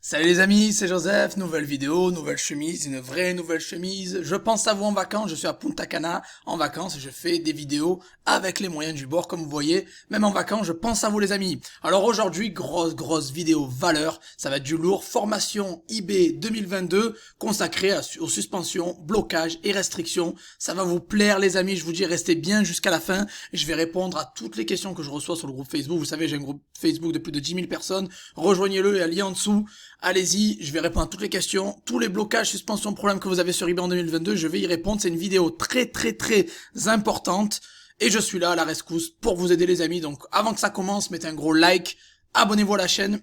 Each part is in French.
Salut les amis, c'est Joseph, nouvelle vidéo, nouvelle chemise, une vraie nouvelle chemise. Je pense à vous en vacances, je suis à Punta Cana en vacances et je fais des vidéos avec les moyens du bord comme vous voyez. Même en vacances, je pense à vous les amis. Alors aujourd'hui, grosse vidéo valeur, ça va être du lourd. Formation eBay 2022 consacrée aux suspensions, blocages et restrictions. Ça va vous plaire les amis, je vous dis restez bien jusqu'à la fin. Je vais répondre à toutes les questions que je reçois sur le groupe Facebook. Vous savez, j'ai un groupe Facebook de plus de 10 000 personnes. Rejoignez-le, il y a un lien en dessous. Allez-y, je vais répondre à toutes les questions, tous les blocages, suspensions, problèmes que vous avez sur eBay en 2022, je vais y répondre. C'est une vidéo très importante et je suis là à la rescousse pour vous aider les amis. Donc avant que ça commence, mettez un gros like, abonnez-vous à la chaîne.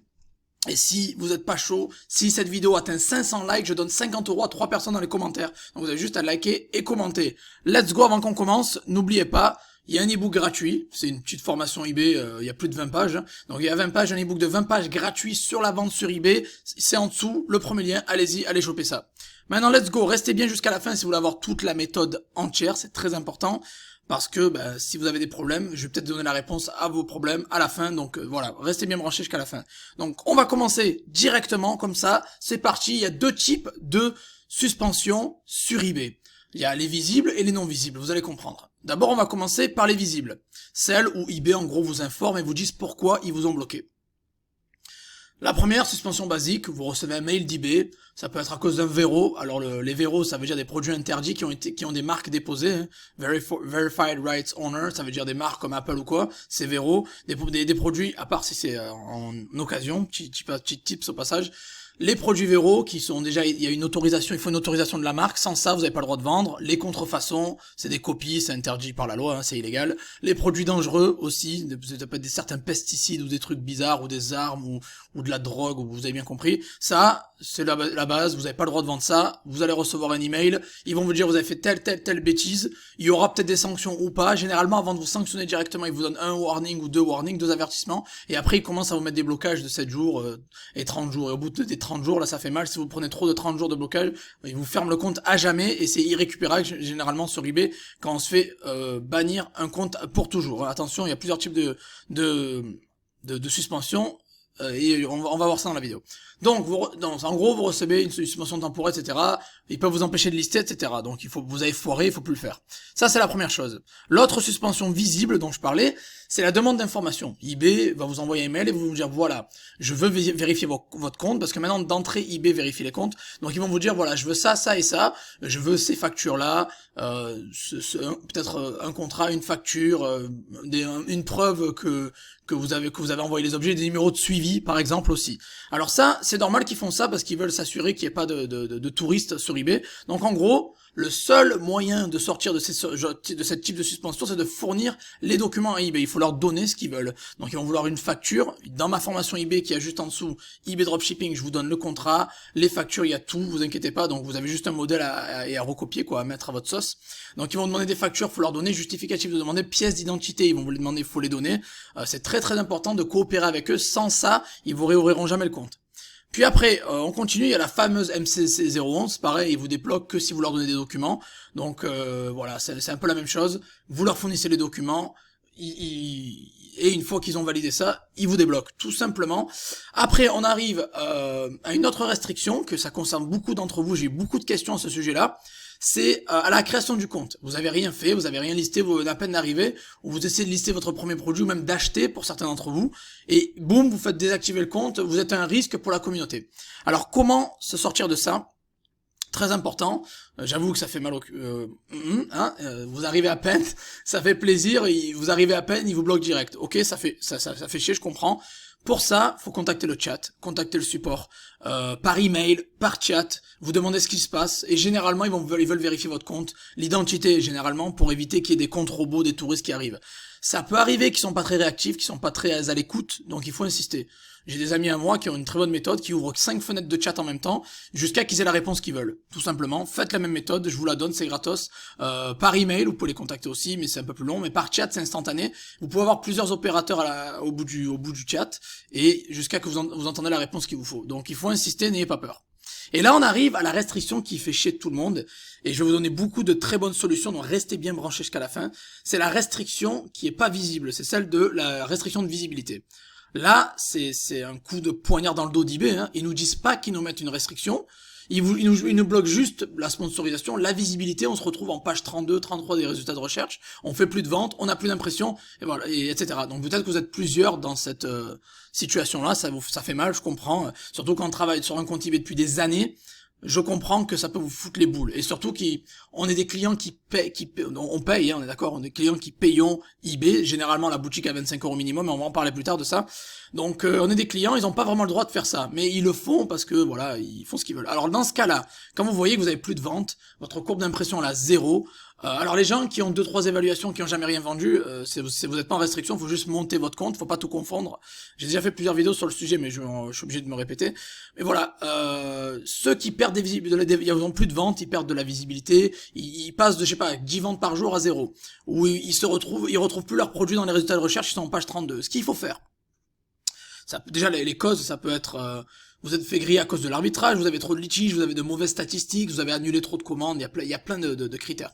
Et si vous n'êtes pas chaud, si cette vidéo atteint 500 likes, je donne 50 € à 3 personnes dans les commentaires. Donc vous avez juste à liker et commenter. Let's go avant qu'on commence, n'oubliez pas, il y a un ebook gratuit, c'est une petite formation eBay, il y a plus de 20 pages. Donc il y a 20 pages, un ebook de 20 pages gratuit sur la vente sur eBay. C'est en dessous, le premier lien, allez-y, allez choper ça. Maintenant, let's go, restez bien jusqu'à la fin si vous voulez avoir toute la méthode entière, c'est très important. Parce que si vous avez des problèmes, je vais peut-être donner la réponse à vos problèmes à la fin. Donc voilà, restez bien branchés jusqu'à la fin. Donc on va commencer directement comme ça. C'est parti, il y a deux types de suspension sur eBay. Il y a les visibles et les non visibles, vous allez comprendre. D'abord, on va commencer par les visibles. Celles où eBay, en gros, vous informe et vous disent pourquoi ils vous ont bloqué. La première, suspension basique, vous recevez un mail d'eBay, ça peut être à cause d'un verrou. Alors les verrous, ça veut dire des produits interdits qui ont des marques déposées, hein. Verified Rights Owner, ça veut dire des marques comme Apple ou quoi, c'est verrou. Des produits, à part si c'est en occasion, petit tips au passage. Les produits Vero qui sont déjà, il y a une autorisation, il faut une autorisation de la marque. Sans ça, vous n'avez pas le droit de vendre. Les contrefaçons, c'est des copies, c'est interdit par la loi, hein, c'est illégal. Les produits dangereux aussi, ça peut être certains pesticides ou des trucs bizarres ou des armes ou de la drogue, ou vous avez bien compris. Ça, c'est la base. Vous n'avez pas le droit de vendre ça. Vous allez recevoir un email. Ils vont vous dire vous avez fait telle bêtise. Il y aura peut-être des sanctions ou pas. Généralement, avant de vous sanctionner directement, ils vous donnent un warning ou deux warnings, deux avertissements. Et après, ils commencent à vous mettre des blocages de 7 jours et 30 jours. Et au bout des 30 jours, là, ça fait mal. Si vous prenez trop de 30 jours de blocage, ils vous ferment le compte à jamais et c'est irrécupérable généralement sur eBay quand on se fait bannir un compte pour toujours. Attention, il y a plusieurs types de suspension. Et on va voir ça dans la vidéo. Donc, en gros, vous recevez une suspension temporaire, etc. Ils peuvent vous empêcher de lister, etc. Donc, vous avez foiré, il faut plus le faire. Ça, c'est la première chose. L'autre suspension visible dont je parlais, c'est la demande d'information. eBay va vous envoyer un mail et vous dire, voilà, je veux vérifier votre compte, parce que maintenant, d'entrée, eBay vérifie les comptes. Donc, ils vont vous dire, voilà, je veux ça, ça et ça, je veux ces factures-là, peut-être un contrat, une facture, une preuve que vous avez envoyé les objets, des numéros de suivi, par exemple, aussi. Alors ça, c'est normal qu'ils font ça parce qu'ils veulent s'assurer qu'il n'y ait pas de touristes sur eBay. Donc en gros, le seul moyen de sortir de ce type de suspension, c'est de fournir les documents à eBay. Il faut leur donner ce qu'ils veulent. Donc ils vont vouloir une facture. Dans ma formation eBay qui est juste en dessous, eBay Dropshipping, je vous donne le contrat, les factures, il y a tout, vous inquiétez pas. Donc vous avez juste un modèle à recopier, quoi, à mettre à votre sauce. Donc ils vont demander des factures, faut leur donner justificatif de demander pièces d'identité, ils vont vous les demander, faut les donner. C'est très important de coopérer avec eux. Sans ça, ils vous réouvriront jamais le compte. Puis après, on continue, il y a la fameuse MCC 011, pareil, ils vous débloquent que si vous leur donnez des documents. Donc voilà, c'est un peu la même chose. Vous leur fournissez les documents, et une fois qu'ils ont validé ça, ils vous débloquent, tout simplement. Après, on arrive à une autre restriction, que ça concerne beaucoup d'entre vous, j'ai eu beaucoup de questions à ce sujet-là. C'est à la création du compte. Vous avez rien fait, vous avez rien listé, vous venez à peine d'arriver, ou vous essayez de lister votre premier produit, ou même d'acheter pour certains d'entre vous, et boum, vous faites désactiver le compte, vous êtes un risque pour la communauté. Alors comment se sortir de ça ? Très important, j'avoue que ça fait mal au cul, vous arrivez à peine, ça fait plaisir, vous arrivez à peine, ils vous bloquent direct. Ok, ça fait chier, je comprends. Pour ça, faut contacter le chat, contacter le support, par email, par chat, vous demandez ce qui se passe, et généralement, ils veulent vérifier votre compte, l'identité, généralement, pour éviter qu'il y ait des comptes robots, des touristes qui arrivent. Ça peut arriver qu'ils sont pas très réactifs, qu'ils sont pas très à l'écoute, donc il faut insister. J'ai des amis à moi qui ont une très bonne méthode, qui ouvrent 5 fenêtres de chat en même temps, jusqu'à qu'ils aient la réponse qu'ils veulent. Tout simplement, faites la même méthode, je vous la donne, c'est gratos. Par email, vous pouvez les contacter aussi, mais c'est un peu plus long, mais par chat, c'est instantané. Vous pouvez avoir plusieurs opérateurs au bout du chat, et jusqu'à que vous entendez la réponse qu'il vous faut. Donc il faut insister, n'ayez pas peur. Et là, on arrive à la restriction qui fait chier tout le monde, et je vais vous donner beaucoup de très bonnes solutions, donc restez bien branchés jusqu'à la fin. C'est la restriction qui est pas visible, c'est celle de la restriction de visibilité. Là, c'est un coup de poignard dans le dos d'eBay, hein. Ils nous disent pas qu'ils nous mettent une restriction. Ils nous bloquent juste la sponsorisation, la visibilité, on se retrouve en page 32, 33 des résultats de recherche, on fait plus de ventes, on n'a plus d'impression, et voilà, et etc. Donc peut-être que vous êtes plusieurs dans cette situation-là, ça fait mal, je comprends, surtout quand on travaille sur un compte eBay depuis des années, je comprends que ça peut vous foutre les boules. Et surtout on est des clients on paye, hein, on est d'accord, on est des clients qui payons eBay, généralement la boutique à 25 € minimum, et on va en parler plus tard de ça. Donc on est des clients, ils n'ont pas vraiment le droit de faire ça, mais ils le font parce que voilà, ils font ce qu'ils veulent. Alors dans ce cas-là, quand vous voyez que vous avez plus de ventes, votre courbe d'impression elle a 0. Alors les gens qui ont 2-3 évaluations, qui ont jamais rien vendu, vous êtes pas en restriction, faut juste monter votre compte, faut pas tout confondre. J'ai déjà fait plusieurs vidéos sur le sujet, mais je suis obligé de me répéter. Mais voilà, ceux qui perdent ils ont plus de ventes, ils perdent de la visibilité, ils passent de, je sais pas, 10 ventes par jour à 0. Ou ils retrouvent plus leurs produits dans les résultats de recherche, ils sont en page 32. Ce qu'il faut faire, déjà les causes, ça peut être vous êtes fait griller à cause de l'arbitrage, vous avez trop de litiges, vous avez de mauvaises statistiques, vous avez annulé trop de commandes, il y a plein de critères.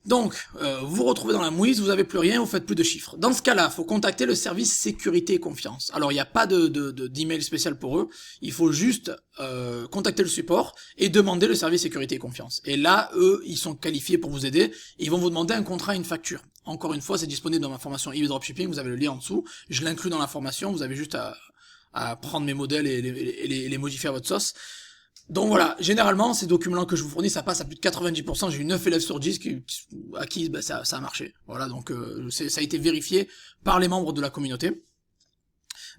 Donc, vous vous retrouvez dans la mouise, vous avez plus rien, vous faites plus de chiffres. Dans ce cas-là, faut contacter le service sécurité et confiance. Alors, il n'y a pas d'email spécial pour eux, il faut juste contacter le support et demander le service sécurité et confiance. Et là, eux, ils sont qualifiés pour vous aider, et ils vont vous demander un contrat et une facture. Encore une fois, c'est disponible dans ma formation eBay Dropshipping, vous avez le lien en dessous, je l'inclus dans la formation, vous avez juste à prendre mes modèles et les modifier à votre sauce. Donc voilà, généralement, ces documents que je vous fournis, ça passe à plus de 90%. J'ai eu 9 élèves sur 10 à qui ça a marché. Voilà, donc ça a été vérifié par les membres de la communauté.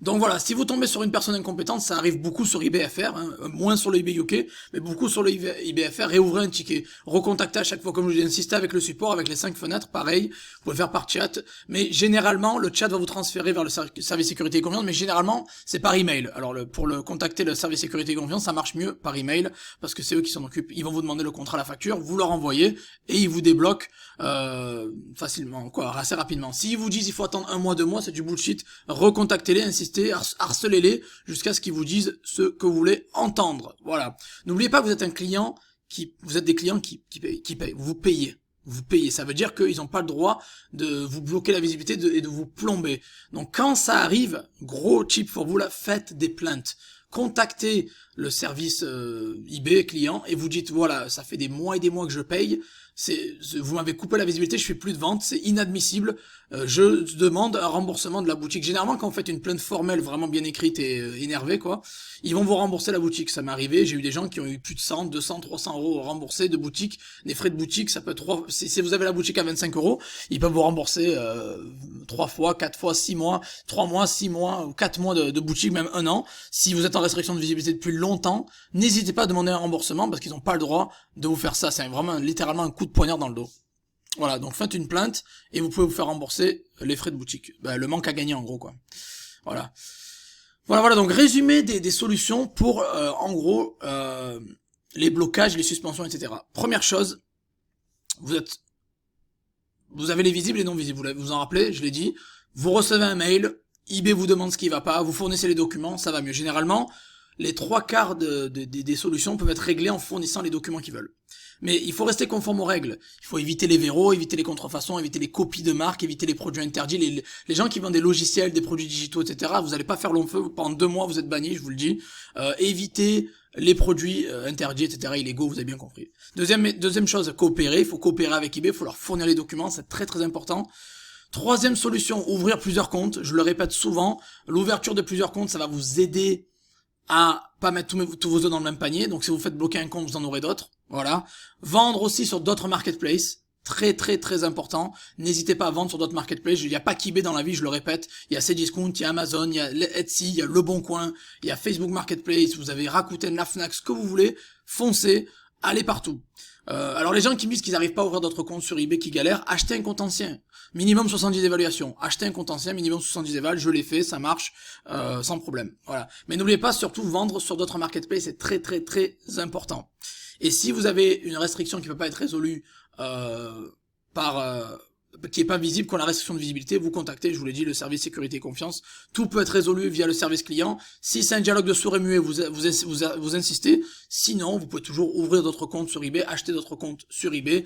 Donc voilà, si vous tombez sur une personne incompétente, ça arrive beaucoup sur eBay.fr, hein, moins sur le eBay UK, mais beaucoup sur le eBay.fr, réouvrez un ticket, recontactez à chaque fois, comme je vous ai insisté avec le support, avec les 5 fenêtres, pareil, vous pouvez faire par chat, mais généralement, le chat va vous transférer vers le service sécurité et confiance, mais généralement, c'est par email. Alors pour contacter le service sécurité et confiance, ça marche mieux par email, parce que c'est eux qui s'en occupent, ils vont vous demander le contrat, la facture, vous leur envoyez, et ils vous débloquent facilement, assez rapidement. S'ils vous disent il faut attendre 1 mois, 2 mois, c'est du bullshit, recontactez-les, insistez, harcelez-les jusqu'à ce qu'ils vous disent ce que vous voulez entendre. Voilà. N'oubliez pas que vous êtes vous êtes des clients qui payent. Vous payez. Vous payez. Ça veut dire qu'ils n'ont pas le droit de vous bloquer la visibilité et de vous plomber. Donc quand ça arrive, gros tip pour vous là, faites des plaintes. Contactez le service eBay client et vous dites voilà, ça fait des mois et des mois que je paye. Vous m'avez coupé la visibilité, je fais plus de ventes, c'est inadmissible. Je demande un remboursement de la boutique. Généralement, quand vous faites une plainte formelle vraiment bien écrite et énervée, ils vont vous rembourser la boutique. Ça m'est arrivé, j'ai eu des gens qui ont eu plus de 100, 200, 300 € remboursés de boutique. Des frais de boutique, ça peut être si vous avez la boutique à 25 €, ils peuvent vous rembourser 3 fois, 4 fois, 6 mois, 3 mois, 6 mois, ou 4 mois de boutique, même 1 an. Si vous êtes en restriction de visibilité depuis longtemps, n'hésitez pas à demander un remboursement parce qu'ils n'ont pas le droit de vous faire ça. C'est vraiment littéralement un coup de poignard dans le dos. Voilà, donc faites une plainte et vous pouvez vous faire rembourser les frais de boutique. Le manque à gagner en gros Voilà. Voilà, donc résumé des solutions pour en gros les blocages, les suspensions, etc. Première chose, vous avez les visibles et les non visibles, vous vous en rappelez, je l'ai dit, vous recevez un mail, eBay vous demande ce qui va pas, vous fournissez les documents, ça va mieux. Généralement, les 3/4 des solutions peuvent être réglées en fournissant les documents qu'ils veulent. Mais il faut rester conforme aux règles. Il faut éviter les verrous, éviter les contrefaçons, éviter les copies de marques, éviter les produits interdits. Les gens qui vendent des logiciels, des produits digitaux, etc., vous n'allez pas faire long feu. Pendant 2 mois, vous êtes bannis, je vous le dis. Évitez les produits interdits, etc., illégaux, vous avez bien compris. Deuxième chose, coopérer. Il faut coopérer avec eBay, il faut leur fournir les documents, c'est très très important. Troisième solution, ouvrir plusieurs comptes. Je le répète souvent, l'ouverture de plusieurs comptes, ça va vous aider à pas mettre tous vos œufs dans le même panier. Donc si vous faites bloquer un compte, vous en aurez d'autres. Voilà. Vendre aussi sur d'autres marketplaces. Très très très important. N'hésitez pas à vendre sur d'autres marketplaces. Il n'y a pas qu'eBay dans la vie, je le répète. Il y a Cdiscount, il y a Amazon, il y a Etsy, il y a Le Bon Coin, il y a Facebook Marketplace, vous avez Rakuten, la Fnac, ce que vous voulez. Foncez, allez partout. Alors les gens qui me disent qu'ils n'arrivent pas à ouvrir d'autres comptes sur eBay, qui galèrent, achetez un compte ancien. Minimum 70 évaluations. Achetez un compte ancien, minimum 70 éval, je l'ai fait, ça marche, sans problème. Voilà. Mais n'oubliez pas, surtout, vendre sur d'autres marketplaces, c'est très très très important. Et si vous avez une restriction qui ne peut pas être résolue qui est pas visible, qu'on a la restriction de visibilité, vous contactez, je vous l'ai dit, le service sécurité et confiance. Tout peut être résolu via le service client. Si c'est un dialogue de sourd et muet, vous insistez. Sinon, vous pouvez toujours ouvrir d'autres comptes sur eBay, acheter d'autres comptes sur eBay,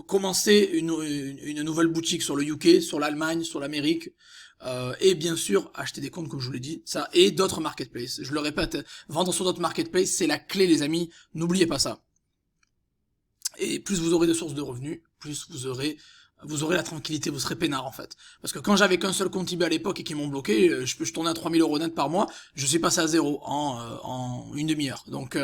commencer une nouvelle boutique sur le UK, sur l'Allemagne, sur l'Amérique, et bien sûr acheter des comptes comme je vous l'ai dit, ça, et d'autres marketplaces. Je le répète, vendre sur d'autres marketplaces, c'est la clé les amis, n'oubliez pas ça. Et plus vous aurez de sources de revenus, plus vous aurez la tranquillité, vous serez peinard en fait. Parce que quand j'avais qu'un seul compte eBay à l'époque et qu'ils m'ont bloqué, je tournais à 3000 € net par mois, je suis passé à zéro en une demi-heure. Donc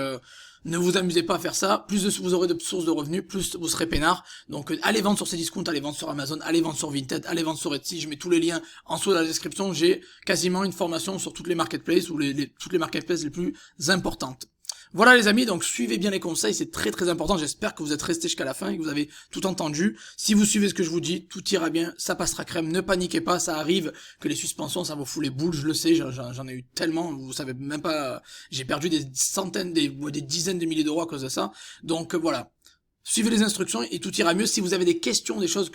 ne vous amusez pas à faire ça, plus vous aurez de sources de revenus, plus vous serez peinard. Donc allez vendre sur Cdiscount, allez vendre sur Amazon, allez vendre sur Vinted, allez vendre sur Etsy, je mets tous les liens en dessous de la description, j'ai quasiment une formation sur toutes les marketplaces ou toutes les marketplaces les plus importantes. Voilà les amis, donc suivez bien les conseils, c'est très très important, j'espère que vous êtes restés jusqu'à la fin et que vous avez tout entendu. Si vous suivez ce que je vous dis, tout ira bien, ça passera crème, ne paniquez pas, ça arrive que les suspensions, ça vous fout les boules, je le sais, j'en ai eu tellement, vous savez même pas, j'ai perdu des centaines, des dizaines de milliers d'euros à cause de ça, donc voilà. Suivez les instructions et tout ira mieux. Si vous avez des questions, des choses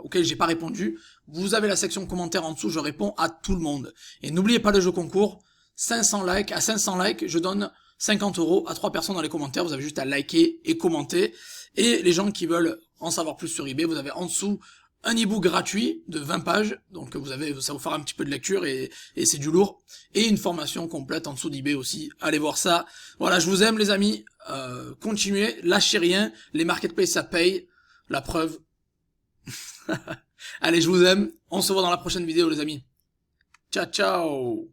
auxquelles j'ai pas répondu, vous avez la section commentaires en dessous, je réponds à tout le monde. Et n'oubliez pas le jeu concours, 500 likes, à 500 likes, je donne 50 € à 3 personnes dans les commentaires, vous avez juste à liker et commenter. Et les gens qui veulent en savoir plus sur eBay, vous avez en dessous un ebook gratuit de 20 pages, donc ça vous fera un petit peu de lecture et c'est du lourd. Et une formation complète en dessous d'eBay aussi, allez voir ça. Voilà, je vous aime les amis, continuez, lâchez rien, les marketplaces ça paye, la preuve. Allez, je vous aime, on se voit dans la prochaine vidéo les amis. Ciao ciao.